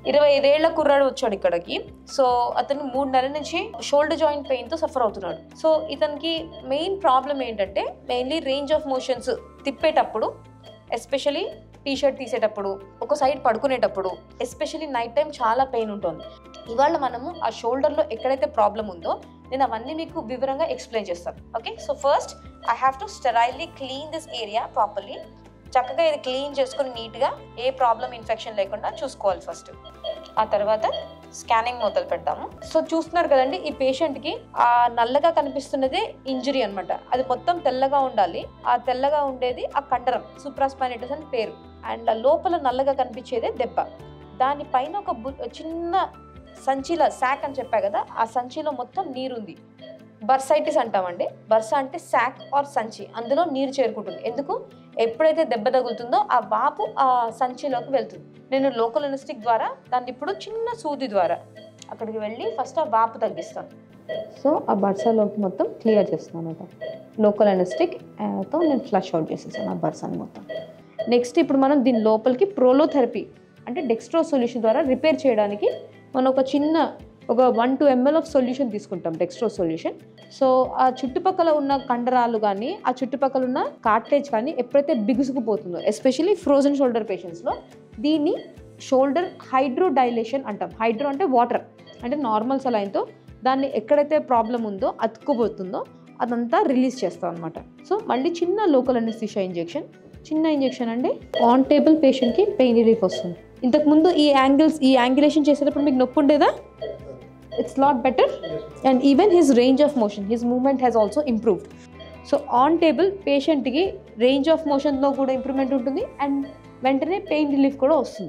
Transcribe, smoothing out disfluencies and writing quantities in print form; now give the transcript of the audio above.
25 ఏళ్ల కుర్రాడు వచ్చాడు ఇక్కడికి. సో అతను 3 నెలల నుంచి షోల్డర్ జాయింట్ పెయిన్తో సఫర్ అవుతున్నాడు. సో ఇతనికి మెయిన్ ప్రాబ్లం ఏంటంటే మెయిన్లీ రేంజ్ ఆఫ్ మోషన్స్ తిప్పేటప్పుడు, ఎస్పెషలీ టీషర్ట్ తీసేటప్పుడు, ఒక సైడ్ పడుకునేటప్పుడు, ఎస్పెషలీ నైట్ టైం చాలా పెయిన్ ఉంటుంది. ఇవాళ మనము ఆ షోల్డర్లో ఎక్కడైతే ప్రాబ్లం ఉందో నేను అవన్నీ మీకు వివరంగా ఎక్స్ప్లెయిన్ చేస్తాను. Okay, so first I have to sterilely clean this area properly. చక్కగా ఇది క్లీన్ చేసుకుని నీట్గా ఏ ప్రాబ్లం ఇన్ఫెక్షన్ లేకుండా చూసుకోవాలి ఫస్ట్. ఆ తర్వాత స్కానింగ్ మొదలు పెడతాము. సో చూస్తున్నారు కదండి, ఈ పేషెంట్కి ఆ నల్లగా కనిపిస్తున్నదే ఇంజరీ అనమాట. అది మొత్తం తెల్లగా ఉండాలి. ఆ తెల్లగా ఉండేది ఆ కండరం, సూప్రాస్పైనేటస్ అని పేరు. అండ్ లోపల నల్లగా కనిపించేదే దెబ్బ. దానిపైన ఒక చిన్న సంచిలో శాక్ అని చెప్పా కదా, ఆ సంచిలో మొత్తం నీరుంది. బర్సైటిస్ అంటామండి. బర్స అంటే శాక్ ఆర్ సంచి, అందులో నీరు చేరుకుంటుంది. ఎందుకు? ఎప్పుడైతే దెబ్బ తగులుతుందో ఆ వాపు ఆ సంచిలోకి వెళ్తుంది. నేను లోకల్ అనెస్థెటిక్ ద్వారా దాన్ని ఇప్పుడు చిన్న సూది ద్వారా అక్కడికి వెళ్ళి ఫస్ట్ ఆ వాపు తగ్గిస్తాను. సో ఆ బర్సాలోకి మొత్తం క్లియర్ చేస్తాను అనమాట. లోకల్ అనెస్థెటిక్తో నేను ఫ్లష్ అవుట్ చేసేసాను ఆ బర్సాని మొత్తం. నెక్స్ట్ ఇప్పుడు మనం దీని లోపలికి ప్రోలోథెరపీ అంటే డెక్స్ట్రో సొల్యూషన్ ద్వారా రిపేర్ చేయడానికి మనం ఒక 1-2 ml ఆఫ్ సొల్యూషన్ తీసుకుంటాం, డెక్స్ట్రో సొల్యూషన్. సో ఆ చుట్టుపక్కల ఉన్న కండరాలు కానీ ఆ చుట్టుపక్కల ఉన్న కార్ట్లేజ్ కానీ ఎప్పుడైతే బిగుసుకుపోతుందో, ఎస్పెషల్లీ ఫ్రోజన్ షోల్డర్ పేషెంట్స్లో, దీన్ని షోల్డర్ హైడ్రోడైలేషన్ అంటాం. హైడ్రో అంటే వాటర్, అంటే నార్మల్ సలైన్తో దాన్ని ఎక్కడైతే ప్రాబ్లం ఉందో అతుక్కుపోతుందో అదంతా రిలీజ్ చేస్తాం అనమాట. సో మళ్ళీ చిన్న లోకల్ అనెస్థీషియా ఇంజెక్షన్, చిన్న ఇంజెక్షన్ అండి. ఆన్ టేబుల్ పేషెంట్కి పెయిన్ రిలీఫ్ వస్తుంది. ఇంతకుముందు ఈ యాంగిలేషన్ చేసేటప్పుడు మీకు నొప్పి ఉండేదా? It's lot better, and even his range of motion, his movement has also improved. So on table patient ki range of motion lo kuda improvement untundi and వెంటనే pain relief కూడా వస్తుంది.